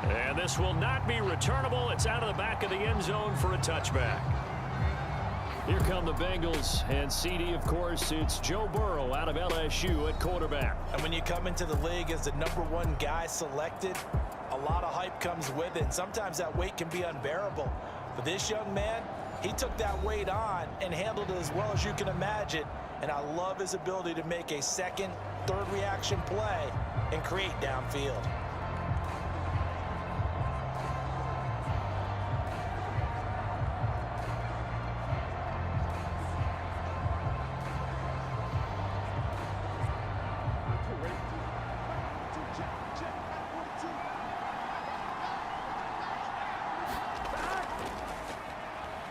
And this will not be returnable. It's out of the back of the end zone for a touchback. Here come the Bengals, and CD, of course, it's Joe Burrow out of LSU at quarterback. And when you come into the league as the #1 guy selected, a lot of hype comes with it. Sometimes that weight can be unbearable. But this young man, he took that weight on and handled it as well as you can imagine. And I love his ability to make a second, third reaction play and create downfield.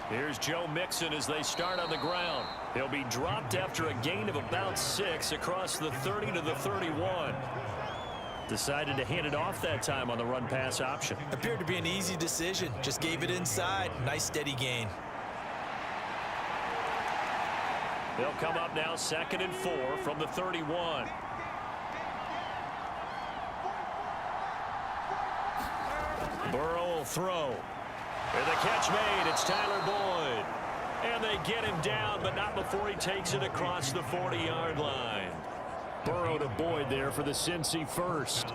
Here's Joe Mixon as they start on the ground. He'll be dropped after a gain of about 6 across the 30 to the 31. Decided to hand it off that time on the run-pass option. Appeared to be an easy decision. Just gave it inside. Nice steady gain. They'll come up now 2nd and 4 from the 31. Burrow will throw. And the catch made, it's Tyler Boyd. And they get him down, but not before he takes it across the 40-yard line. Burrow to Boyd there for the Cincy first.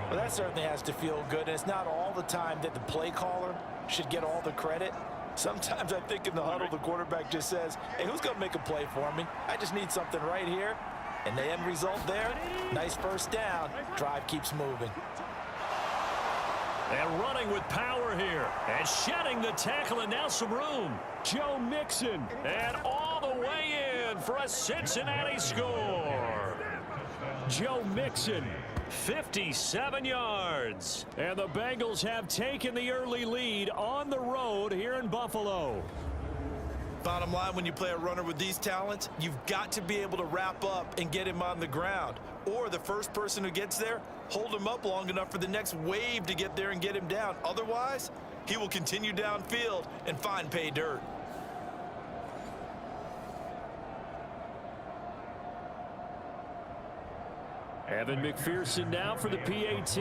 Well, that certainly has to feel good. And it's not all the time that the play caller should get all the credit. Sometimes I think in the huddle, the quarterback just says, hey, who's going to make a play for me? I just need something right here. And the end result there, nice first down. Drive keeps moving. And running with power here. And shedding the tackle, and now some room. Joe Mixon. And all the way in for a Cincinnati score. Joe Mixon, 57 yards. And the Bengals have taken the early lead on the road here in Buffalo. Bottom line, when you play a runner with these talents, you've got to be able to wrap up and get him on the ground. Or the first person who gets there, hold him up long enough for the next wave to get there and get him down. Otherwise, he will continue downfield and find pay dirt. Evan McPherson now for the PAT.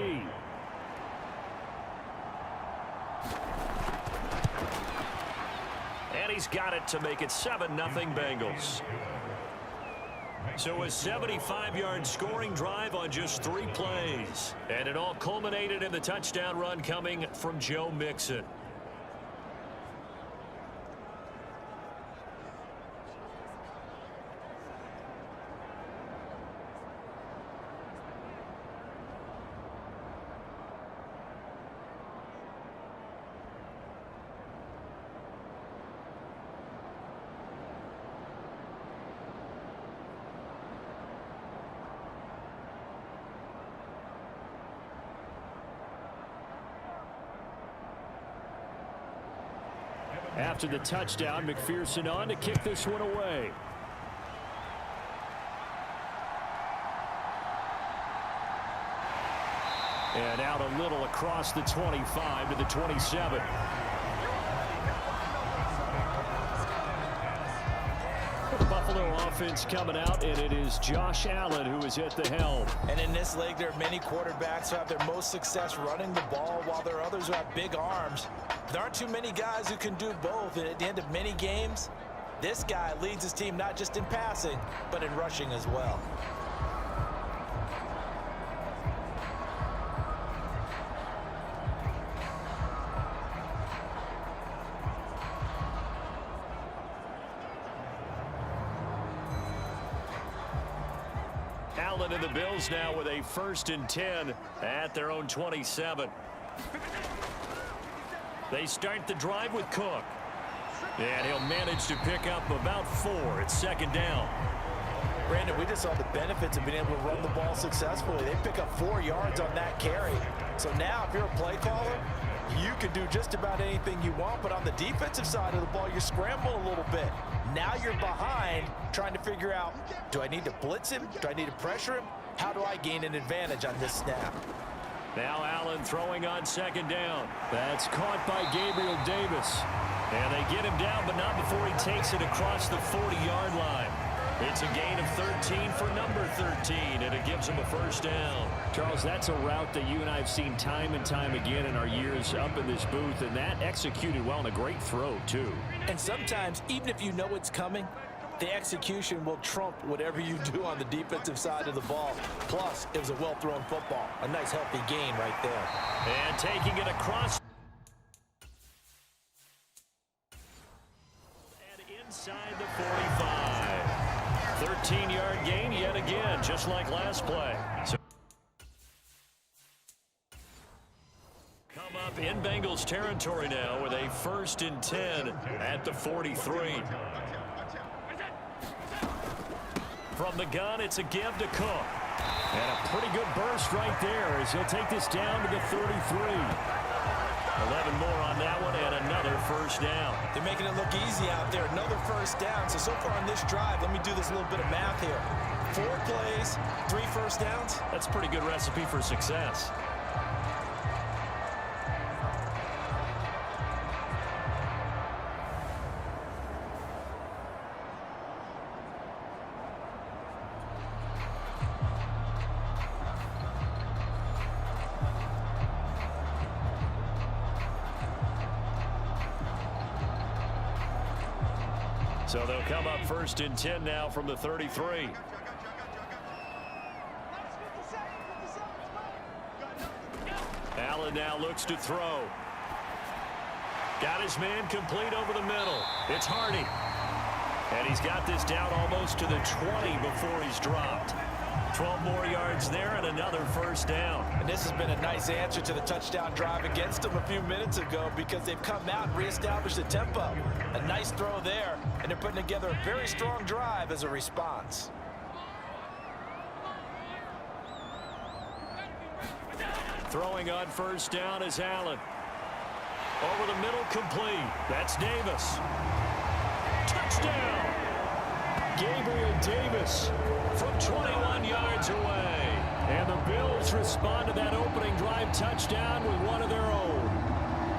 And he's got it to make it 7-0 Bengals. So a 75-yard scoring drive on just 3 plays. And it all culminated in the touchdown run coming from Joe Mixon. After the touchdown, McPherson on to kick this one away. And out a little across the 25 to the 27. The Buffalo offense coming out, and it is Josh Allen who is at the helm. And in this league, there are many quarterbacks who have their most success running the ball, while there are others who have big arms. There aren't too many guys who can do both, and at the end of many games, this guy leads his team not just in passing, but in rushing as well. Allen and the Bills now with a 1st and 10 at their own 27. They start the drive with Cook. And he'll manage to pick up about 4. It's 2nd down. Brandon, we just saw the benefits of being able to run the ball successfully. They pick up 4 yards on that carry. So now if you're a play caller, you can do just about anything you want. But on the defensive side of the ball, you scramble a little bit. Now you're behind trying to figure out, do I need to blitz him? Do I need to pressure him? How do I gain an advantage on this snap? Now Allen throwing on 2nd down. That's caught by Gabriel Davis. And they get him down, but not before he takes it across the 40-yard line. It's a gain of 13 for number 13, and it gives him a first down. Charles, that's a route that you and I have seen time and time again in our years up in this booth, and that executed well and a great throw, too. And sometimes, even if you know it's coming, the execution will trump whatever you do on the defensive side of the ball. Plus, it was a well-thrown football. A nice, healthy gain right there. And taking it across. And inside the 45. 13-yard gain yet again, just like last play. So come up in Bengals territory now with a 1st and 10 at the 43. From the gun, it's a give to Cook. And a pretty good burst right there as he'll take this down to the 33. 11 more on that one and another first down. They're making it look easy out there. Another first down. So far on this drive, let me do this little bit of math here. 4 plays, 3 first downs. That's a pretty good recipe for success. So they'll come up 1st and 10 now from the 33. Allen now looks to throw. Got his man complete over the middle. It's Hardy. And he's got this down almost to the 20 before he's dropped. 12 more yards there and another first down. And this has been a nice answer to the touchdown drive against them a few minutes ago because they've come out and reestablished the tempo. A nice throw there, and they're putting together a very strong drive as a response. Throwing on first down is Allen. Over the middle, complete. That's Davis. Touchdown! Gabriel Davis from 21 yards away. And the Bills respond to that opening drive touchdown with one of their own.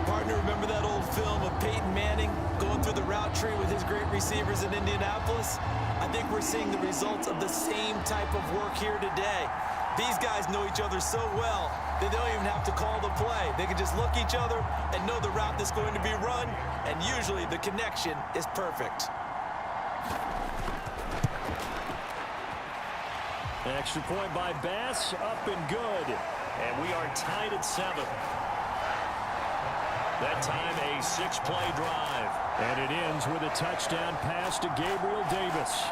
Partner, remember that old film of Peyton Manning going through the route tree with his great receivers in Indianapolis? I think we're seeing the results of the same type of work here today. These guys know each other so well that they don't even have to call the play. They can just look each other and know the route that's going to be run, and usually the connection is perfect. An extra point by Bass, up and good. And we are tied at 7. That time a 6-play drive. And it ends with a touchdown pass to Gabriel Davis.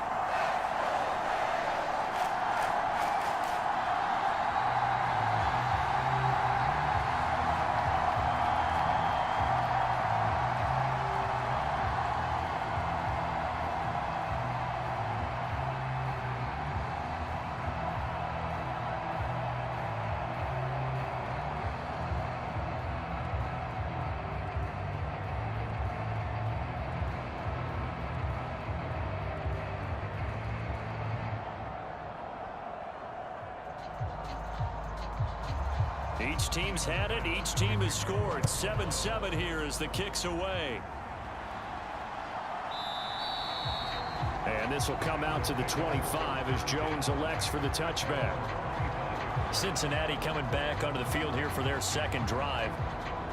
Each team's had it. Each team has scored. 7-7 here as the kick's away. And this will come out to the 25 as Jones elects for the touchback. Cincinnati coming back onto the field here for their second drive.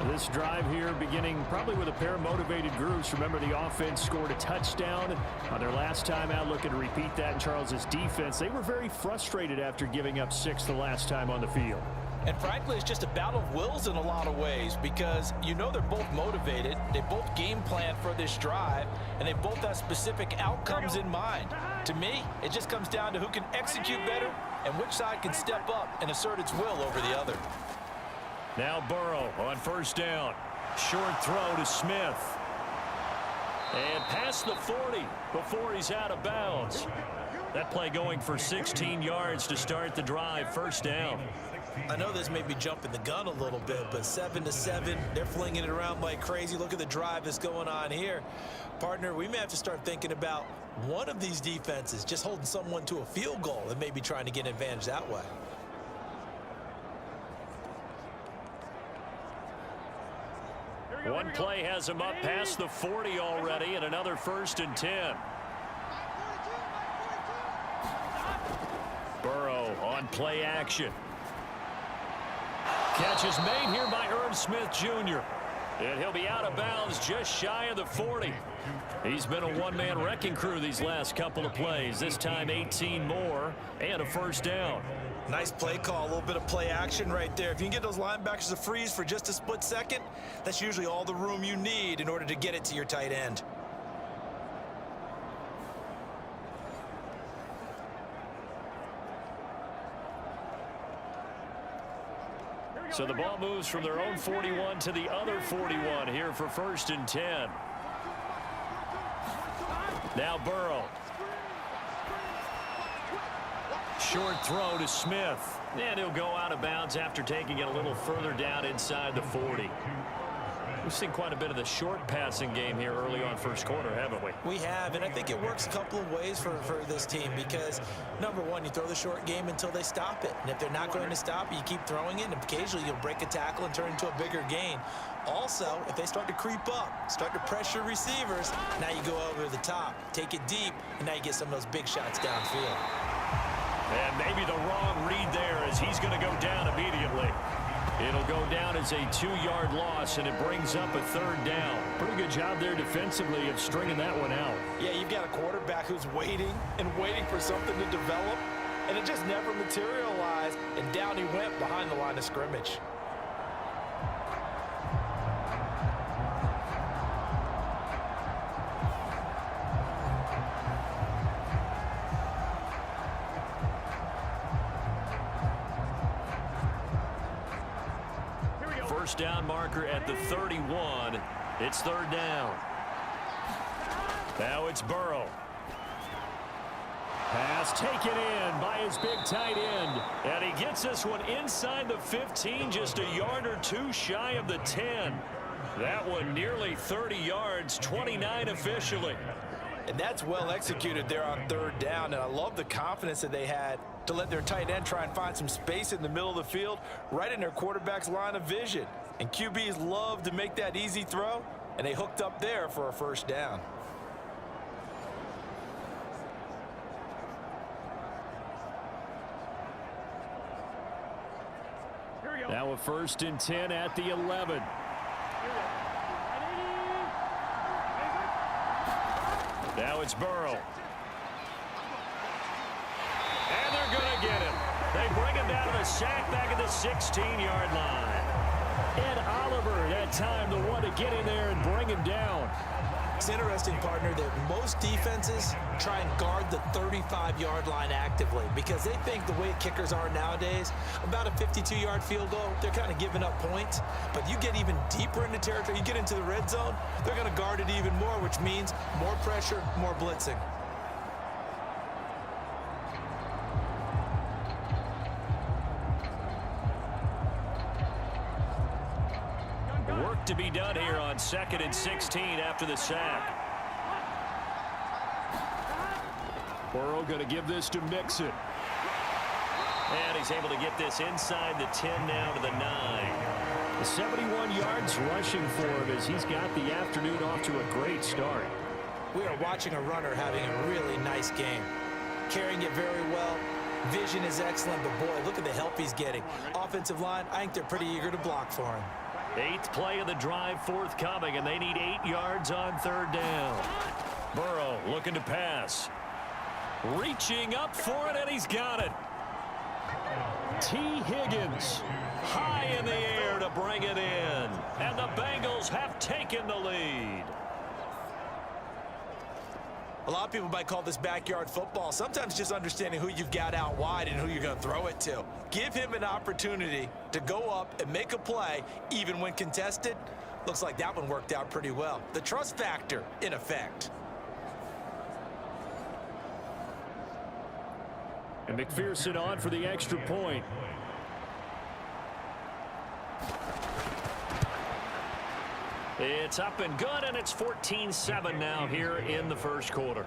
This drive here beginning probably with a pair of motivated groups. Remember, the offense scored a touchdown on their last time out, looking to repeat that in Charles's defense. They were very frustrated after giving up 6 the last time on the field. And frankly, it's just a battle of wills in a lot of ways because you know they're both motivated. They both game plan for this drive, and they both have specific outcomes in mind. To me, it just comes down to who can execute better and which side can step up and assert its will over the other. Now Burrow on first down. Short throw to Smith. And past the 40 before he's out of bounds. That play going for 16 yards to start the drive. First down. I know this may be jumping the gun a little bit, but 7-7, they're flinging it around like crazy. Look at the drive that's going on here. Partner, we may have to start thinking about one of these defenses just holding someone to a field goal and maybe trying to get an advantage that way. One play has him up past the 40 already, and another 1st and 10. on play action. Catch is made here by Irv Smith Jr. And he'll be out of bounds just shy of the 40. He's been a one-man wrecking crew these last couple of plays. This time 18 more and a first down. Nice play call, a little bit of play action right there. If you can get those linebackers to freeze for just a split second, that's usually all the room you need in order to get it to your tight end. So the ball moves from their own 41 to the other 41 here for 1st and 10. Now Burrow. Short throw to Smith. And he'll go out of bounds after taking it a little further down inside the 40. We've seen quite a bit of the short passing game here early on first quarter, haven't we? We have, and I think it works a couple of ways for this team because, number one, you throw the short game until they stop it. And if they're not going to stop it, you keep throwing it, and occasionally you'll break a tackle and turn into a bigger gain. Also, if they start to creep up, start to pressure receivers, now you go over the top, take it deep, and now you get some of those big shots downfield. And maybe the wrong read there as he's going to go down immediately. It'll go down as a 2-yard loss, and it brings up a 3rd down. Pretty good job there defensively of stringing that one out. Yeah, you've got a quarterback who's waiting and waiting for something to develop, and it just never materialized, and down he went behind the line of scrimmage. First down marker at the 31. It's 3rd down. Now it's Burrow. Pass taken in by his big tight end. And he gets this one inside the 15, just a yard or two shy of the 10. That one nearly 30 yards, 29 officially. And that's well executed there on 3rd down, and I love the confidence that they had to let their tight end try and find some space in the middle of the field, right in their quarterback's line of vision. And QBs love to make that easy throw, and they hooked up there for a 1st down. Now a 1st and 10 at the 11. Now it's Burrow. And they're going to get him. They bring him down to the sack back at the 16-yard line. Ed Oliver, that time the one to get in there and bring him down. It's interesting, partner, that most defenses try and guard the 35-yard line actively because they think the way kickers are nowadays, about a 52-yard field goal, they're kind of giving up points. But you get even deeper into territory, you get into the red zone, they're going to guard it even more, which means more pressure, more blitzing. Work to be done here on 2nd and 16 after the sack. Burrow going to give this to Mixon. And he's able to get this inside the 10 now to the 9. 71 yards rushing for him as he's got the afternoon off to a great start. We are watching a runner having a really nice game. Carrying it very well. Vision is excellent, but boy, look at the help he's getting. Offensive line, I think they're pretty eager to block for him. 8th play of the drive forthcoming, and they need 8 yards on 3rd down. Burrow looking to pass. Reaching up for it, and he's got it. T. Higgins. High in the air to bring it in. And the Bengals have taken the lead. A lot of people might call this backyard football. Sometimes just understanding who you've got out wide and who you're going to throw it to. Give him an opportunity to go up and make a play, even when contested. Looks like that one worked out pretty well. The trust factor, in effect. And McPherson on for the extra point. It's up and good, and it's 14-7 now here in the first quarter.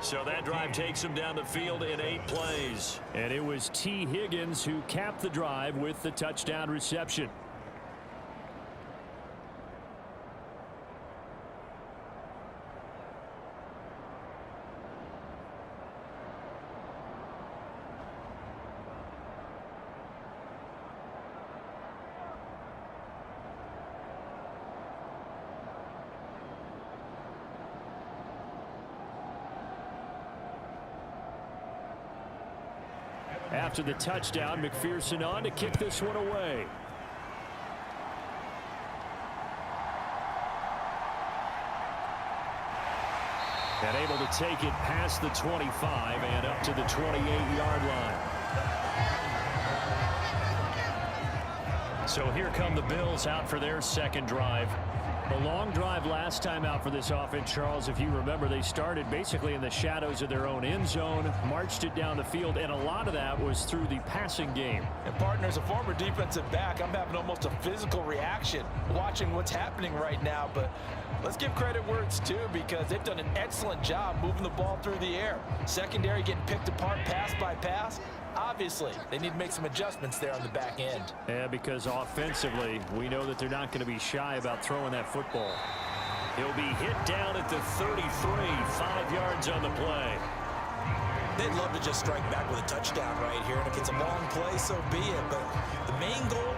So that drive takes him down the field in 8 plays. And it was T. Higgins who capped the drive with the touchdown reception. After the touchdown, McPherson on to kick this one away. And able to take it past the 25 and up to the 28-yard line. So here come the Bills out for their second drive. The long drive last time out for this offense, Charles, if you remember, they started basically in the shadows of their own end zone, marched it down the field, and a lot of that was through the passing game. And partner, as a former defensive back, I'm having almost a physical reaction watching what's happening right now. But let's give credit where it's due, because they've done an excellent job moving the ball through the air. Secondary getting picked apart pass by pass. Obviously, they need to make some adjustments there on the back end. Yeah, because offensively, we know that they're not going to be shy about throwing that football. He'll be hit down at the 33, 5 yards on the play. They'd love to just strike back with a touchdown right here, and if it's a long play, so be it. But the main goal,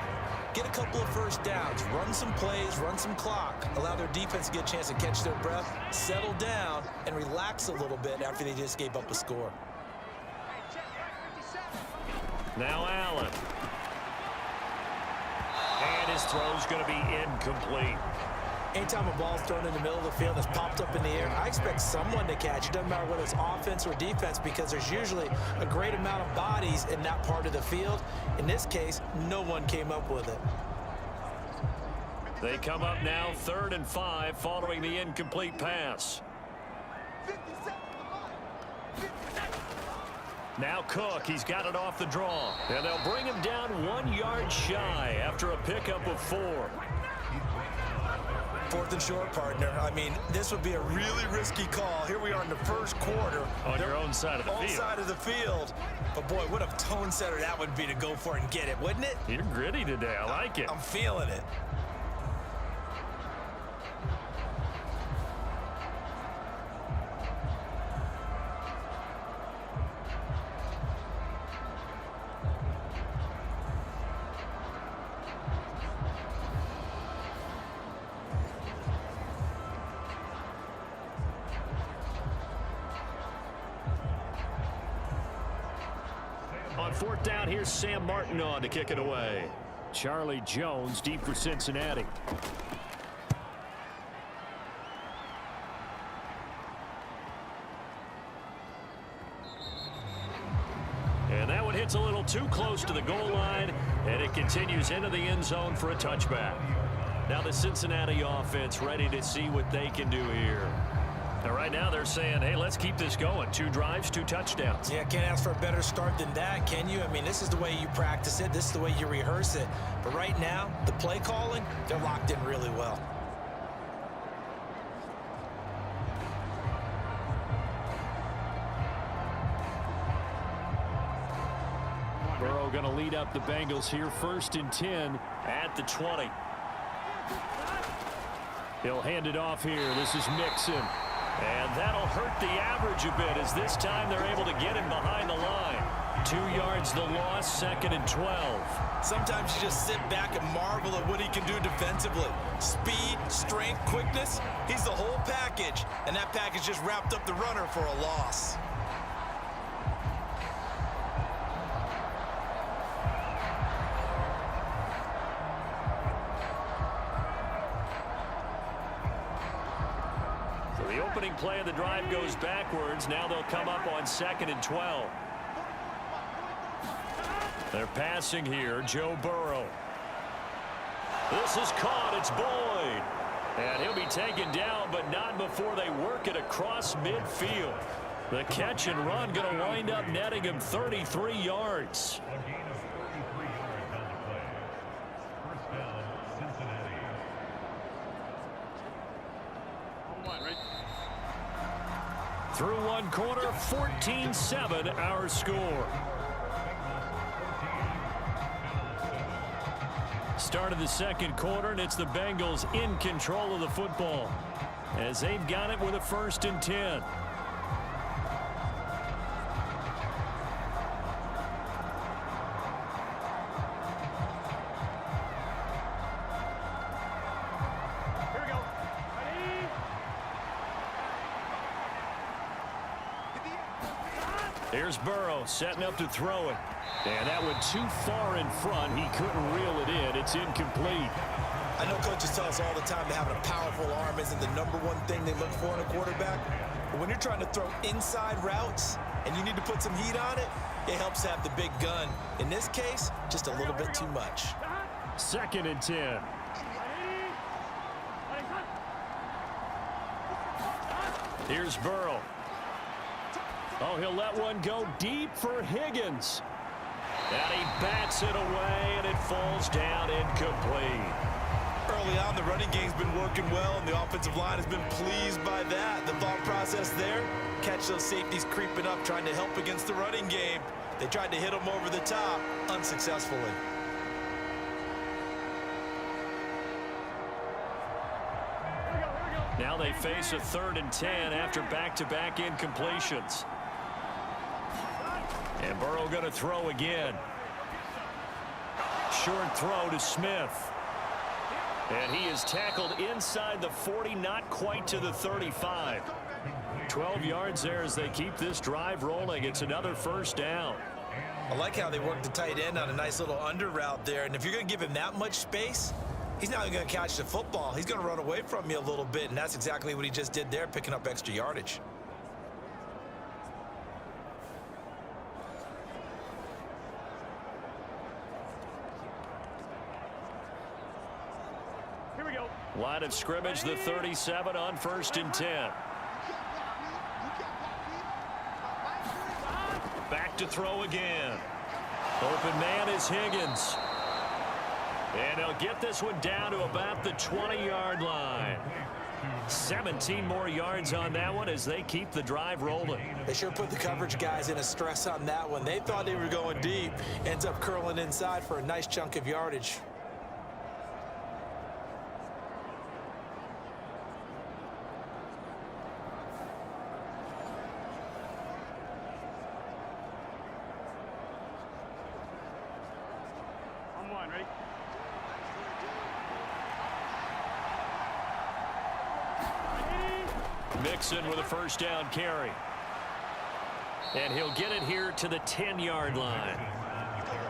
get a couple of first downs, run some plays, run some clock, allow their defense to get a chance to catch their breath, settle down, and relax a little bit after they just gave up a score. Now Allen. And his throw's going to be incomplete. Anytime a ball's thrown in the middle of the field that's popped up in the air, I expect someone to catch it. Doesn't matter whether it's offense or defense, because there's usually a great amount of bodies in that part of the field. In this case, no one came up with it. They come up now 3rd and 5 following the incomplete pass. Now Cook, he's got it off the draw. And they'll bring him down 1 yard shy after a pickup of 4. 4th and short, partner. I mean, this would be a really risky call. Here we are in the first quarter. On your own side of the field. Own side of the field. But, boy, what a tone setter that would be to go for it and get it, wouldn't it? You're gritty today. I like it. I'm feeling it. On 4th down, here's Sam Martin on to kick it away. Charlie Jones deep for Cincinnati. And that one hits a little too close to the goal line, and it continues into the end zone for a touchback. Now the Cincinnati offense ready to see what they can do here. And right now they're saying, hey, let's keep this going. 2 drives, 2 touchdowns. Yeah, can't ask for a better start than that, can you? I mean, this is the way you practice it. This is the way you rehearse it. But right now, the play calling, they're locked in really well. Burrow going to lead up the Bengals here, 1st and 10 At the 20. He'll hand it off here. This is Mixon. And that'll hurt the average a bit, as this time they're able to get him behind the line. 2 yards the loss, 2nd and 12. Sometimes you just sit back and marvel at what he can do defensively. Speed, strength, quickness, he's the whole package. And that package just wrapped up the runner for a loss. The opening play of the drive goes backwards. Now they'll come up on 2nd and 12. They're passing here, Joe Burrow. This is caught, it's Boyd. And he'll be taken down, but not before they work it across midfield. The catch and run going to wind up netting him 33 yards. Through 1 quarter, 14-7 our score. Start of the 2nd quarter, and it's the Bengals in control of the football as they've got it with a 1st and 10. Here's Burrow setting up to throw it. And that went too far in front. He couldn't reel it in. It's incomplete. I know coaches tell us all the time that having a powerful arm isn't the #1 thing they look for in a quarterback. But when you're trying to throw inside routes and you need to put some heat on it, it helps to have the big gun. In this case, just a little bit too much. 2nd and 10. Here's Burrow. Oh, he'll let one go deep for Higgins. And he bats it away, and it falls down incomplete. Early on, the running game's been working well, and the offensive line has been pleased by that. The thought process there, catch those safeties creeping up, trying to help against the running game. They tried to hit them over the top, unsuccessfully. Now they face a 3rd and 10 after back-to-back incompletions. And Burrow going to throw again. Short throw to Smith. And he is tackled inside the 40, not quite to the 35. 12 yards there as they keep this drive rolling. It's another 1st down. I like how they work the tight end on a nice little under route there. And if you're going to give him that much space, he's not even going to catch the football. He's going to run away from you a little bit, and that's exactly what he just did there, picking up extra yardage. Here we go. Line of scrimmage, the 37 on 1st and 10. Back to throw again. Open man is Higgins. And he'll get this one down to about the 20-yard line. 17 more yards on that one as they keep the drive rolling. They sure put the coverage guys in a stress on that one. They thought they were going deep. Ends up curling inside for a nice chunk of yardage. Ready? Mixon with a 1st down carry. And he'll get it here to the 10-yard line.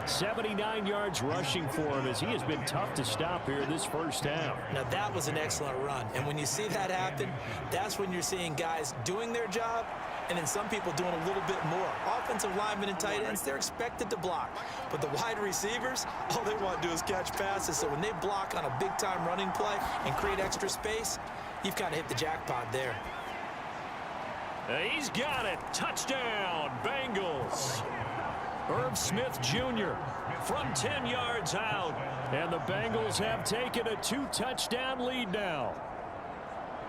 79 yards rushing for him as he has been tough to stop here this 1st down. Now that was an excellent run. And when you see that happen, that's when you're seeing guys doing their job and then some people doing a little bit more. Offensive linemen and tight ends, they're expected to block. But the wide receivers, all they want to do is catch passes. So when they block on a big-time running play and create extra space, you've kind of hit the jackpot there. He's got it. Touchdown, Bengals. Irv Smith Jr. from 10 yards out. And the Bengals have taken a 2-touchdown lead now.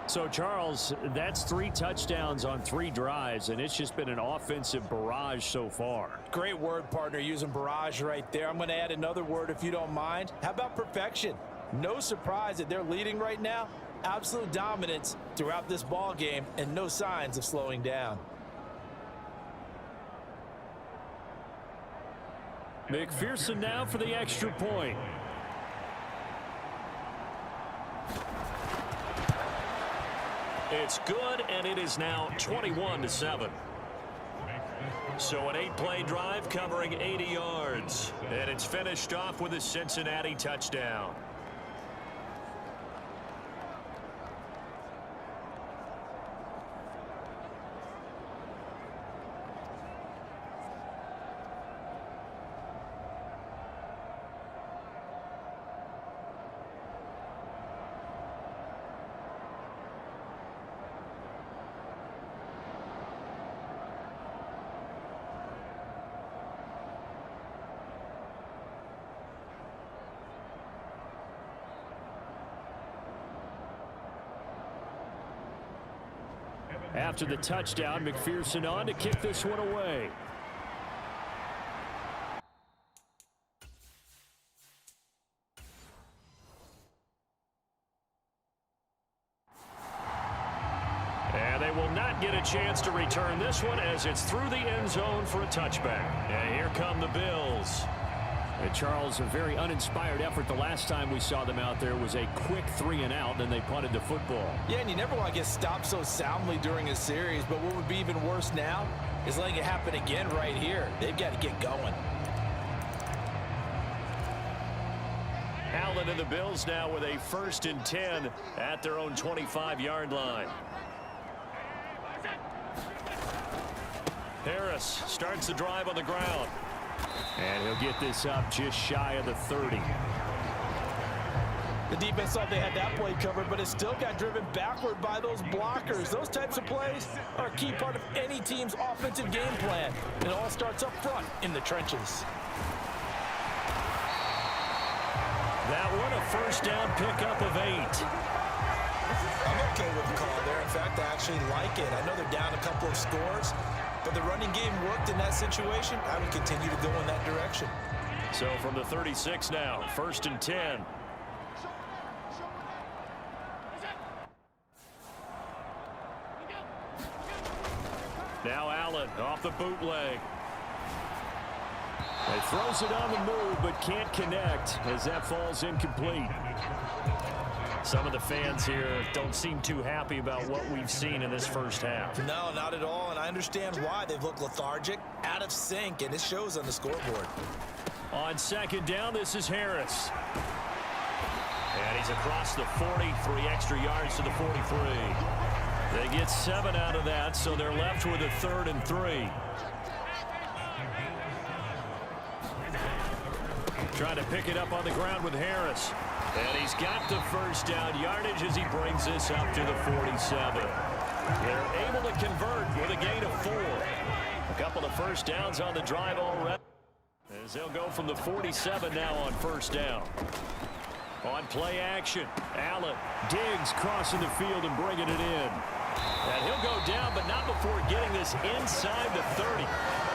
So, Charles, that's 3 touchdowns on 3 drives, and it's just been an offensive barrage so far. Great word, partner, using barrage right there. I'm going to add another word if you don't mind. How about perfection? No surprise that they're leading right now. Absolute dominance throughout this ball game and no signs of slowing down. McPherson now for the extra point. It's good, and it is now 21-7. So an 8-play drive covering 80 yards. And it's finished off with a Cincinnati touchdown. After the touchdown, McPherson on to kick this one away. And they will not get a chance to return this one as it's through the end zone for a touchback. And here come the Bills. And Charles, a very uninspired effort the last time we saw them out there was a quick 3-and-out, and they punted the football. Yeah, and you never want to get stopped so soundly during a series, but what would be even worse now is letting it happen again right here. They've got to get going. Allen and the Bills now with a 1st and 10 at their own 25-yard line. Harris starts the drive on the ground. And he'll get this up just shy of the 30. The defense thought they had that play covered, but it still got driven backward by those blockers. Those types of plays are a key part of any team's offensive game plan. It all starts up front in the trenches. That one a 1st down pickup of 8. I'm okay with the call there. In fact, I actually like it. I know they're down a couple of scores, but the running game worked in that situation. I would continue to go in that direction. So from the 36 now, 1st and 10. Now Allen off the bootleg. He throws it on the move, but can't connect as that falls incomplete. Some of the fans here don't seem too happy about what we've seen in this first half. No, not at all, and I understand why. They've looked lethargic, out of sync, and it shows on the scoreboard. On 2nd down, this is Harris. And he's across the 40, 3 extra yards to the 43. They get 7 out of that, so they're left with a 3rd and 3. Trying to pick it up on the ground with Harris. And he's got the 1st down yardage as he brings this up to the 47. They're able to convert with a gain of 4. A couple of 1st downs on the drive already. As they'll go from the 47 now on 1st down. On play action, Allen. Diggs crossing the field and bringing it in. And he'll go down, but not before getting this inside the 30.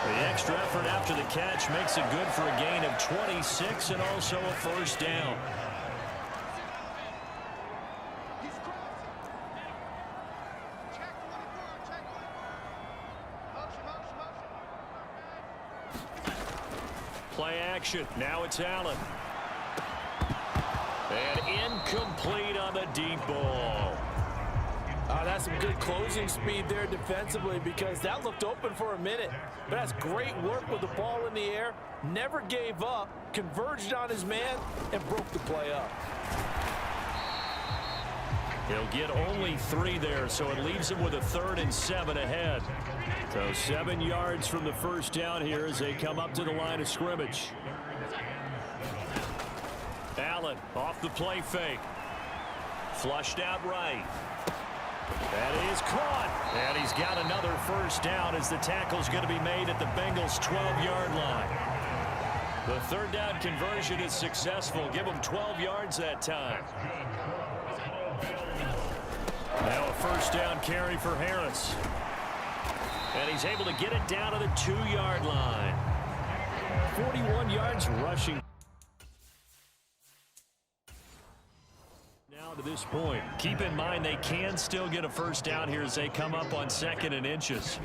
The extra effort after the catch makes it good for a gain of 26 and also a 1st down. Play action. Now it's Allen. And incomplete on the deep ball. That's some good closing speed there defensively because that looked open for a minute. But that's great work with the ball in the air. Never gave up, converged on his man, and broke the play up. He'll get only 3 there, so it leaves him with a 3rd and 7 ahead. So 7 yards from the 1st down here as they come up to the line of scrimmage. Allen off the play fake. Flushed out right. That is caught. And he's got another 1st down as the tackle's going to be made at the Bengals' 12-yard line. The 3rd down conversion is successful. Give him 12 yards that time. Now a 1st down carry for Harris. And he's able to get it down to the 2-yard line. 41 yards rushing. To this point. Keep in mind they can still get a 1st down here as they come up on 2nd and inches.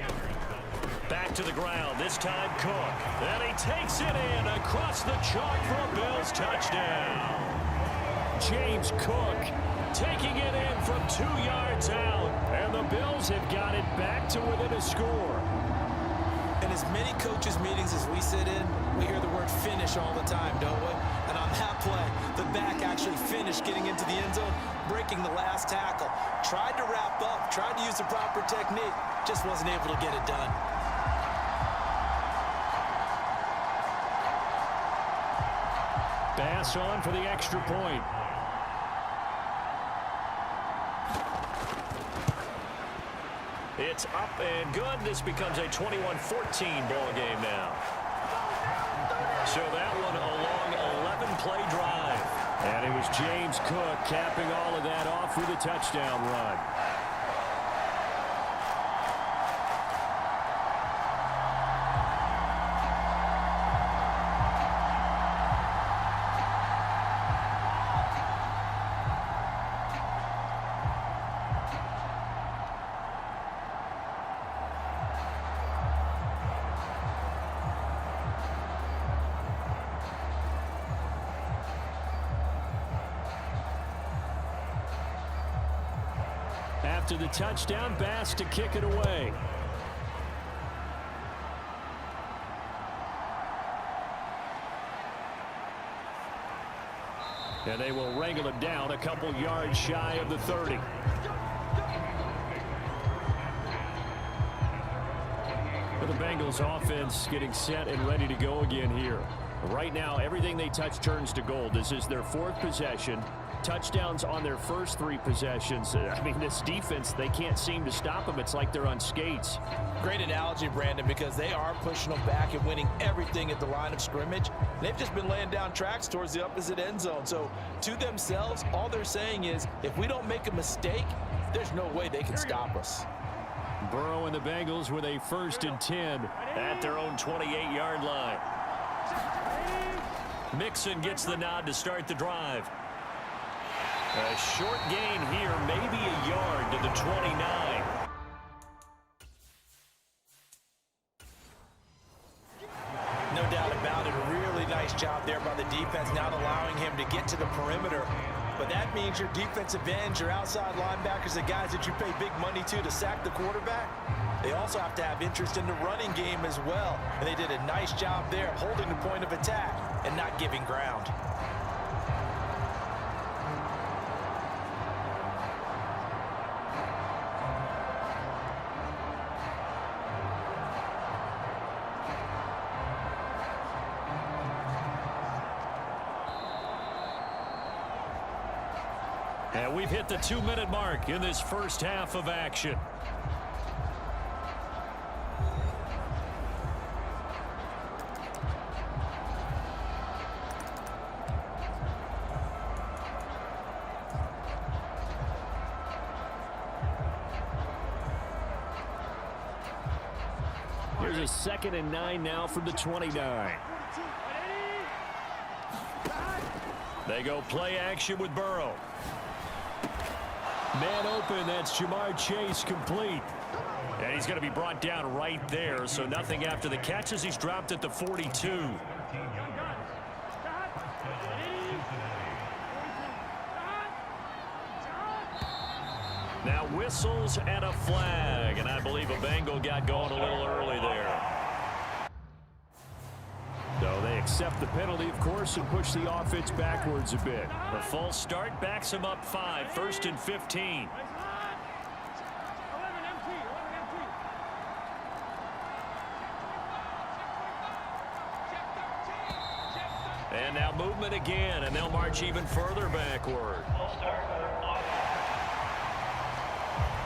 Back to the ground. This time Cook. And he takes it in across the chalk for a Bills touchdown. James Cook taking it in from 2 yards out. And the Bills have got it back to within a score. In as many coaches' meetings as we sit in, we hear the word finish all the time, don't we? And on that play, the back actually finished getting into the end zone, breaking the last tackle. Tried to wrap up, tried to use the proper technique, just wasn't able to get it done. Pass on for the extra point. It's up and good. This becomes a 21-14 ball game now. So that one a long 11-play drive. And it was James Cook capping all of that off with a touchdown run. After the touchdown, Bass to kick it away. And they will wrangle him down a couple yards shy of the 30. For the Bengals offense getting set and ready to go again here. Right now, everything they touch turns to gold. This is their 4th possession. Touchdowns on their first 3 possessions. I mean, this defense, they can't seem to stop them. It's like they're on skates. Great analogy, Brandon, because they are pushing them back and winning everything at the line of scrimmage. They've just been laying down tracks towards the opposite end zone. So to themselves, all they're saying is, if we don't make a mistake, there's no way they can stop us. Burrow and the Bengals with a 1st and 10 at their own 28-yard line. Mixon gets the nod to start the drive. A short gain here, maybe a yard to the 29. No doubt about it. A really nice job there by the defense, not allowing him to get to the perimeter. But that means your defensive ends, your outside linebackers, the guys that you pay big money to sack the quarterback, they also have to have interest in the running game as well. And they did a nice job there holding the point of attack and not giving ground. And we've hit the 2-minute mark in this first half of action. Here's a 2nd and 9 now from the 29. They go play action with Burrow. Man open, that's Jamar Chase complete. And he's going to be brought down right there, so nothing after the catch as he's dropped at the 42. Now whistles and a flag, and I believe a Bengal got going a little early there. So they accept the penalty, of course, and push the offense backwards a bit. The false start backs him up 5, 1st and 15. And now movement again, and they'll march even further backward.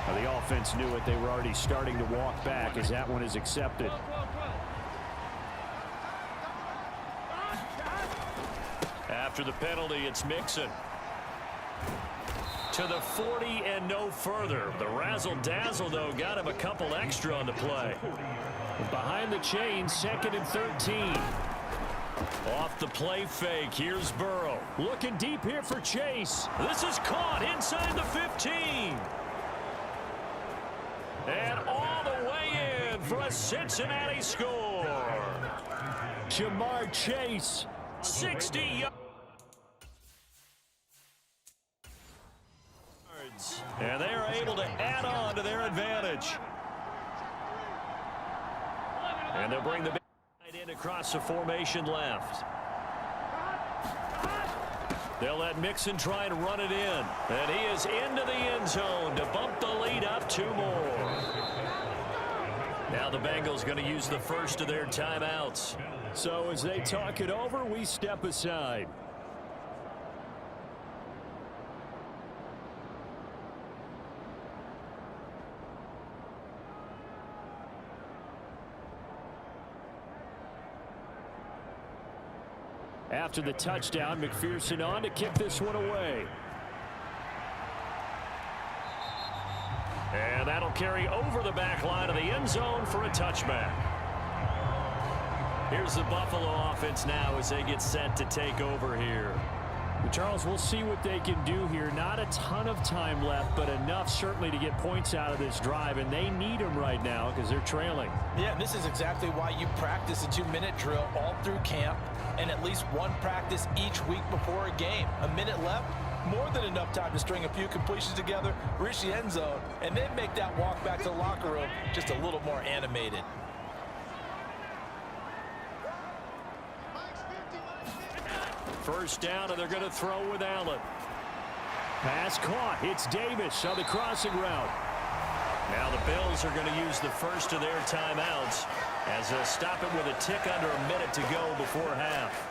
Now the offense knew it. They were already starting to walk back as that one is accepted. After the penalty, it's Mixon. To the 40 and no further. The razzle-dazzle, though, got him a couple extra on the play. Behind the chain, 2nd and 13. Off the play fake, here's Burrow. Looking deep here for Chase. This is caught inside the 15. And all the way in for a Cincinnati score. Jamar Chase. 60 yards. And they are able to add on to their advantage. And they'll bring the big in across the formation left. They'll let Mixon try and run it in. And he is into the end zone to bump the lead up 2 more. Now the Bengals going to use the first of their timeouts. So as they talk it over, we step aside. After the touchdown, McPherson on to kick this one away. And that'll carry over the back line of the end zone for a touchback. Here's the Buffalo offense now as they get set to take over here. Charles, we'll see what they can do here. Not a ton of time left, but enough certainly to get points out of this drive, and they need them right now because they're trailing. Yeah, and this is exactly why you practice a 2-minute drill all through camp and at least one practice each week before a game. A minute left, more than enough time to string a few completions together, reach the end zone, and then make that walk back to the locker room just a little more animated. First down, and they're going to throw with Allen. Pass caught. It's Davis on the crossing route. Now the Bills are going to use the first of their timeouts as they'll stop it with a tick under a minute to go before half.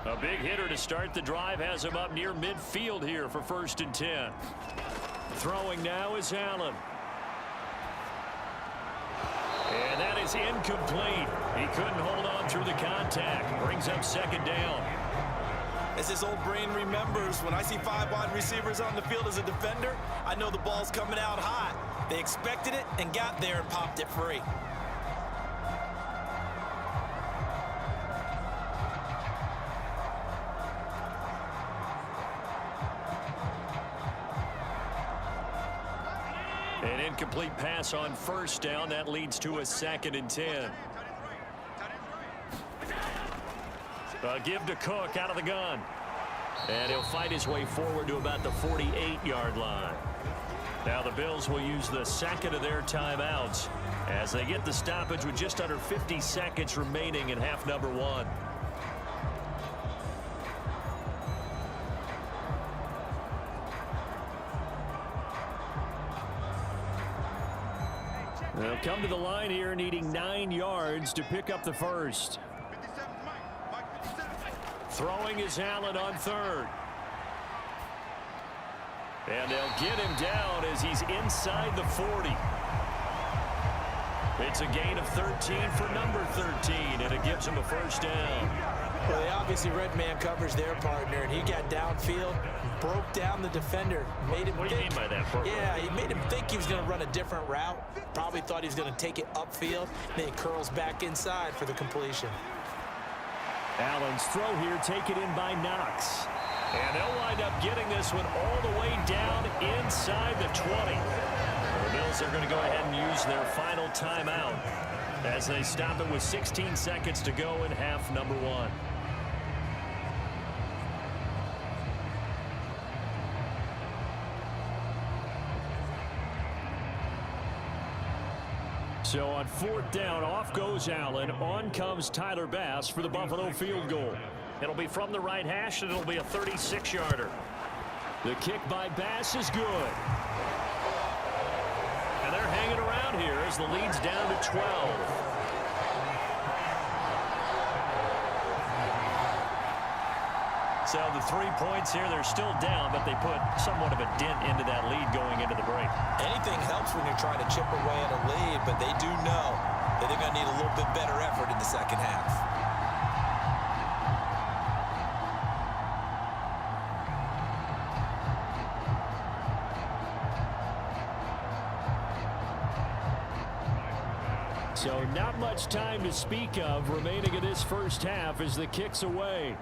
A big hitter to start the drive has him up near midfield here for 1st and 10. Throwing now is Allen. And that is incomplete. He couldn't hold on through the contact. Brings up 2nd down. As his old brain remembers, when I see 5 wide receivers on the field as a defender, I know the ball's coming out hot. They expected it and got there and popped it free. An incomplete pass on 1st down. That leads to a 2nd and 10. Give to Cook out of the gun. And he'll fight his way forward to about the 48-yard line. Now the Bills will use the 2nd of their timeouts as they get the stoppage with just under 50 seconds remaining in half number 1. They'll come to the line here needing 9 yards to pick up the first. Throwing is Allen on 3rd. And they'll get him down as he's inside the 40. It's a gain of 13 for number 13, and it gives him a 1st down. Well, they obviously read man coverage their partner, and he got downfield, broke down the defender, made him What do you mean by that? Yeah, he made him think he was going to run a different route. Probably thought he was going to take it upfield. Then he curls back inside for the completion. Allen's throw here taken in by Knox. And they'll wind up getting this one all the way down inside the 20. The Bills are going to go ahead and use their final timeout as they stop it with 16 seconds to go in half number 1. So on 4th down, off goes Allen. On comes Tyler Bass for the Buffalo field goal. It'll be from the right hash, and it'll be a 36-yarder. The kick by Bass is good. And they're hanging around here as the lead's down to 12. So the 3 points here, they're still down, but they put somewhat of a dent into that lead going into the break. Anything helps when you're trying to chip away at a lead, but they do know that they're going to need a little bit better effort in the 2nd half. So not much time to speak of remaining in this 1st half as the kick's away.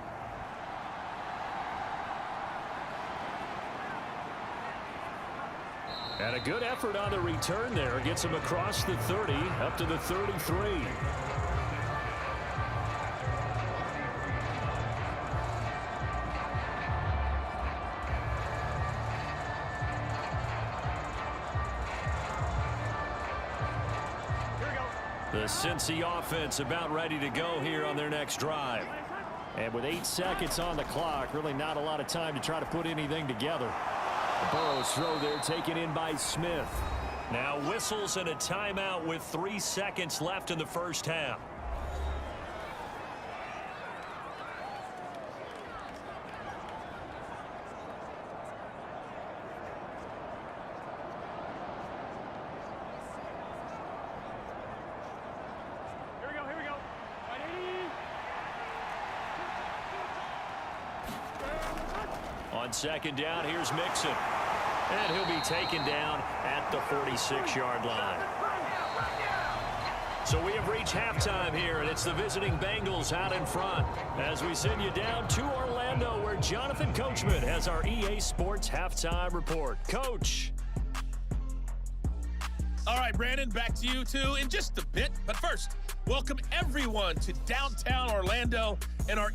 And a good effort on the return there. Gets him across the 30, up to the 33. The Cincy offense about ready to go here on their next drive. And with 8 seconds on the clock, really not a lot of time to try to put anything together. Burrow's throw there taken in by Smith. Now whistles and a timeout with 3 seconds left in the 1st half. Here we go. On 2nd down, here's Mixon. And he'll be taken down at the 46-yard line. So we have reached halftime here, and it's the visiting Bengals out in front as we send you down to Orlando, where Jonathan Coachman has our EA Sports Halftime Report. Coach. All right, Brandon, back to you two in just a bit. But first, welcome everyone to downtown Orlando and our